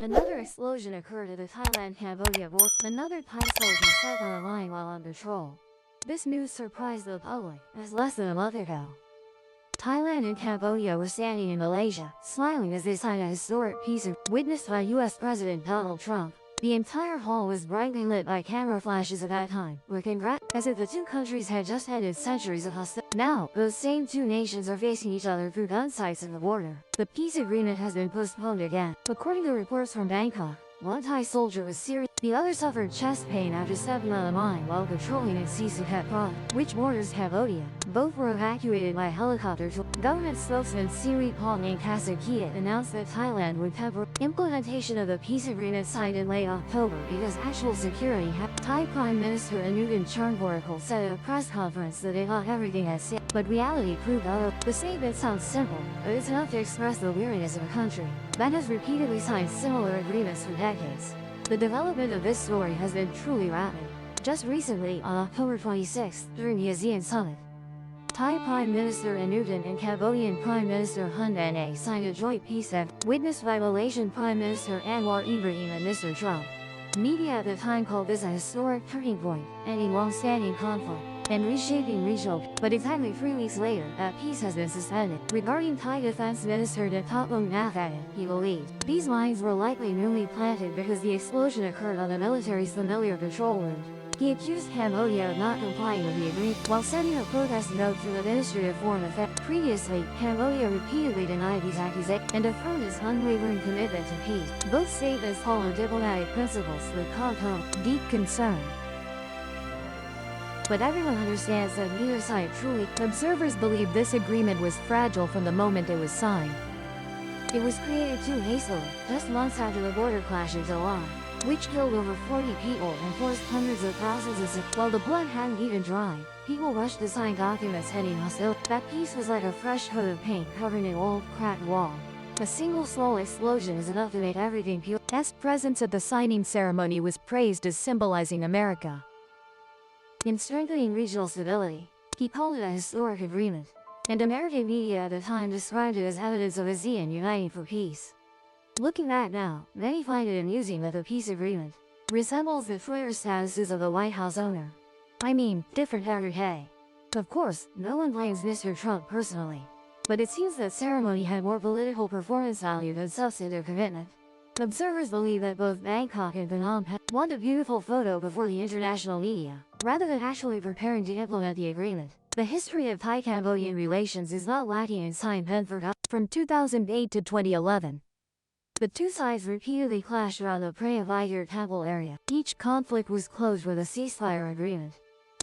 Another explosion occurred at the Thailand-Cambodia border. Another Thai soldier set on a line while on patrol. This news surprised the public, as less than a month ago, Thailand and Cambodia were standing in Malaysia, smiling as they signed a historic peace witnessed by U.S. President Donald Trump. The entire hall was brightly lit by camera flashes at that time, as if the two countries had just ended centuries of hostility. Now, those same two nations are facing each other through gun sights at the border. The peace agreement has been postponed again. According to reports from Bangkok, one Thai soldier was serious. The other suffered chest pain after stepping on a mine while patrolling in Sisukat province, which borders Cambodia. Both were evacuated by helicopter. Government spokesman Siripong Kasakhiet announced that Thailand would pepper implementation of the peace agreement signed in late October because actual security Thai Prime Minister Anutin Charnvirakul said at a press conference that they thought everything had said, but reality proved other. The statement sounds simple, but it's enough to express the weariness of a country that has repeatedly signed similar agreements for decades. The development of this story has been truly rapid. Just recently, on October 26, during the ASEAN Summit, Thai Prime Minister Anutin and Cambodian Prime Minister Hun Sen signed a joint peace act, witnessed by Malaysian Prime Minister Anwar Ibrahim and Mr. Trump. Media at the time called this a historic turning point, ending long-standing conflict and reshaping regional. But exactly 3 weeks later, that peace has been suspended. Regarding Thai Defense Minister Dattapong Nathanan, he believed these mines were likely newly planted because the explosion occurred on the military's familiar patrol route. He accused Cambodia of not complying with the agreement while sending a protest note to the Ministry of Foreign Affairs. Previously, Cambodia repeatedly denied these accusations and affirmed its unwavering commitment to peace. Both statements follow diplomatic principles that caused deep concern. But everyone understands that neither side truly. Observers believe this agreement was fragile from the moment it was signed. It was created too hastily, just months after the border clash in July, which killed over 40 people and forced hundreds of thousands of civilians. While the blood hadn't even dried, people rushed to sign documents heading hostile. That peace was like a fresh coat of paint covering an old, cracked wall. A single small explosion is enough to make everything pure. S. presence at the signing ceremony was praised as symbolizing America in strengthening regional stability. He called it a historic agreement, and American media at the time described it as evidence of ASEAN uniting for peace. Looking back now, many find it amusing that the peace agreement resembles the Twitter statuses of the White House owner. I mean, different every day. Of course, no one blames Mr. Trump personally, but it seems that ceremony had more political performance value than substantive commitment. Observers believe that both Bangkok and Phnom Penh want a beautiful photo before the international media, rather than actually preparing to implement the agreement. The history of Thai-Cambodian relations is not lacking in sign from 2008 to 2011. The two sides repeatedly clashed around the Prayavajir temple area. Each conflict was closed with a ceasefire agreement.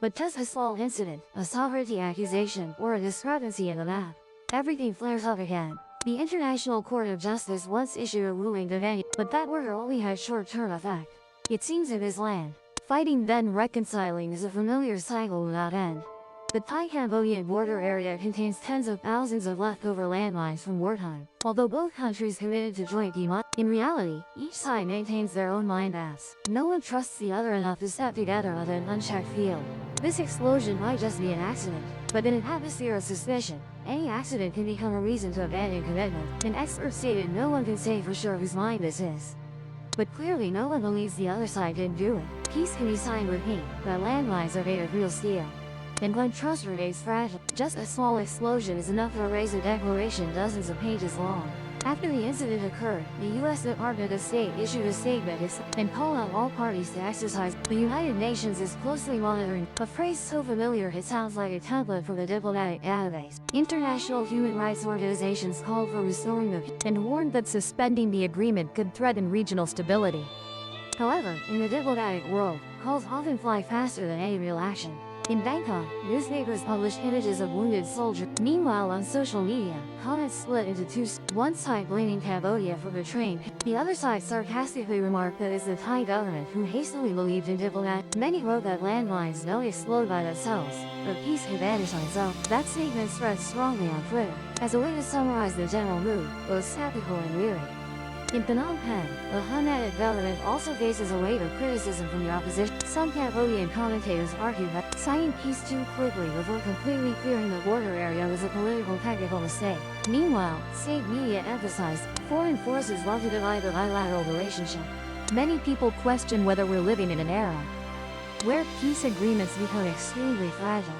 But just a small incident, a sovereignty accusation, or a discrepancy in the map, everything flares up again. The International Court of Justice once issued a ruling demanding, but that order only had short-term effect. It seems in this land, fighting then reconciling is a familiar cycle without end. The Thai-Cambodian border area contains tens of thousands of leftover landmines from wartime. Although both countries committed to joint in reality, each side maintains their own mine maps. No one trusts the other enough to step together on an unchecked field. This explosion might just be an accident, but in an atmosphere of suspicion, any accident can become a reason to abandon commitment. An expert stated no one can say for sure whose mine this is. But clearly no one believes the other side didn't do it. Peace can be signed with heat, but landmines are made of real steel. And when trust remains fragile, just a small explosion is enough to erase a declaration dozens of pages long. After the incident occurred, the U.S. Department of State issued a statement and called on all parties to exercise. The United Nations is closely monitoring, a phrase so familiar it sounds like a template from the diplomatic database. International human rights organizations called for restoring the peace and warned that suspending the agreement could threaten regional stability. However, in the diplomatic world, calls often fly faster than any real action. In Bangkok, newspapers published images of wounded soldiers. Meanwhile, on social media, comments split into two. One side blaming Cambodia for betraying, the other side sarcastically remarked that it's the Thai government who hastily believed in diplomat. Many wrote that landmines don't explode by themselves, but peace can vanish on its own. That statement spread strongly on Twitter, as a way to summarize the general mood, both skeptical and weary. In Phnom Penh, the Khmer government also faces a wave of criticism from the opposition. Some Cambodian commentators argue that signing peace too quickly before completely clearing the border area was a political technical mistake. Meanwhile, state media emphasized foreign forces want to divide the bilateral relationship. Many people question whether we're living in an era where peace agreements become extremely fragile.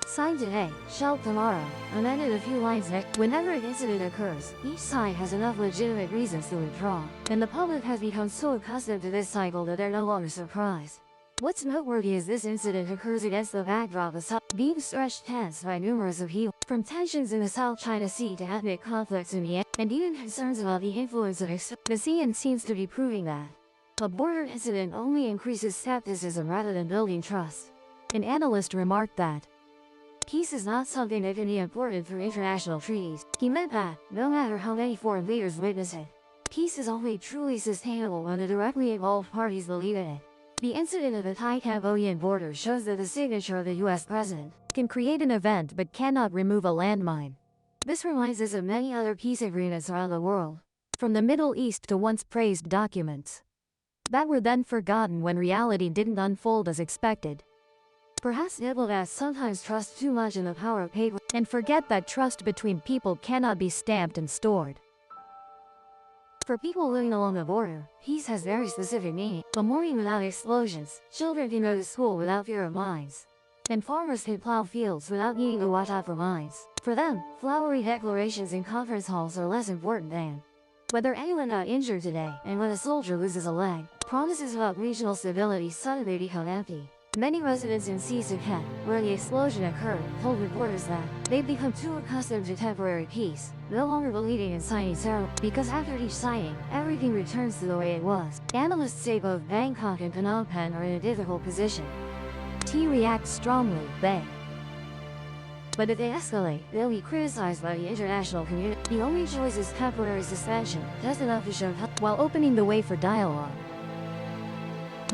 Signed today, shelved tomorrow, amended a few lines next. Whenever an incident occurs, each side has enough legitimate reasons to withdraw, and the public has become so accustomed to this cycle that they're no longer surprised. What's noteworthy is this incident occurs against the backdrop of being stretched tense by numerous upheavals, from tensions in the South China Sea to ethnic conflicts in Myanmar, and even concerns about the influence of the ASEAN seems to be proving that a border incident only increases skepticism rather than building trust. An analyst remarked that peace is not something that can be important through international treaties. He meant that, no matter how many foreign leaders witness it, peace is only truly sustainable when the directly involved parties believe in it. The incident of the Thai-Cambodian border shows that the signature of the US president can create an event but cannot remove a landmine. This reminds us of many other peace agreements around the world, from the Middle East to once praised documents that were then forgotten when reality didn't unfold as expected. Perhaps diplomats sometimes trust too much in the power of paper and forget that trust between people cannot be stamped and stored. For people living along the border, peace has very specific meaning. A morning without explosions, children can go to school without fear of mines, and farmers can plow fields without needing to watch out for mines. For them, flowery declarations in conference halls are less important than whether anyone got injured today, and when a soldier loses a leg, promises about regional stability suddenly become empty. Many residents in Etched, where the explosion occurred, told reporters that they've become too accustomed to temporary peace, no longer believing in signing ceremony, because after each signing, everything returns to the way it was. Analysts say both Bangkok and Phnom Penh are in a difficult position. T reacts strongly, but if they escalate, they'll be criticized by the international community. The only choice is temporary suspension, just enough to show help, while opening the way for dialogue.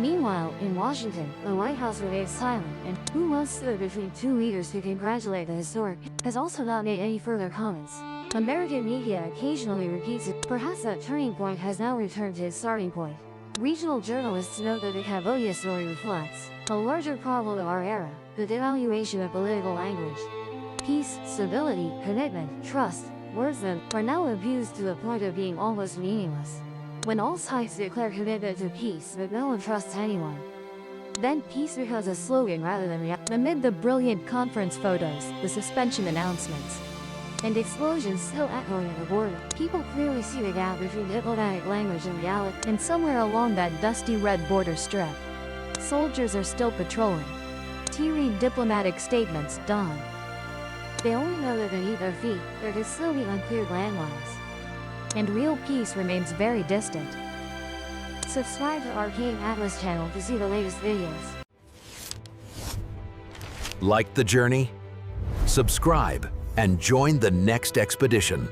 Meanwhile, in Washington, the White House remains silent, and who once stood between two leaders to congratulate the historic, has also not made any further comments. American media occasionally repeats it. Perhaps that turning point has now returned to its starting point. Regional journalists note that the Cambodia story reflects a larger problem of our era, the devaluation of political language. Peace, stability, commitment, trust, words that are now abused to the point of being almost meaningless. When all sides declare commitment to peace but no one trusts anyone, then peace becomes a slogan rather than reality. Amid the brilliant conference photos, the suspension announcements, and explosions still echoing at the border, people clearly see the gap between diplomatic language and reality. And somewhere along that dusty red border strip, soldiers are still patrolling. Read diplomatic statements, dawn. They only know that beneath their feet, there could still be uncleared landmines. And real peace remains very distant. Subscribe to our King Atlas channel to see the latest videos. Like the journey? Subscribe and join the next expedition.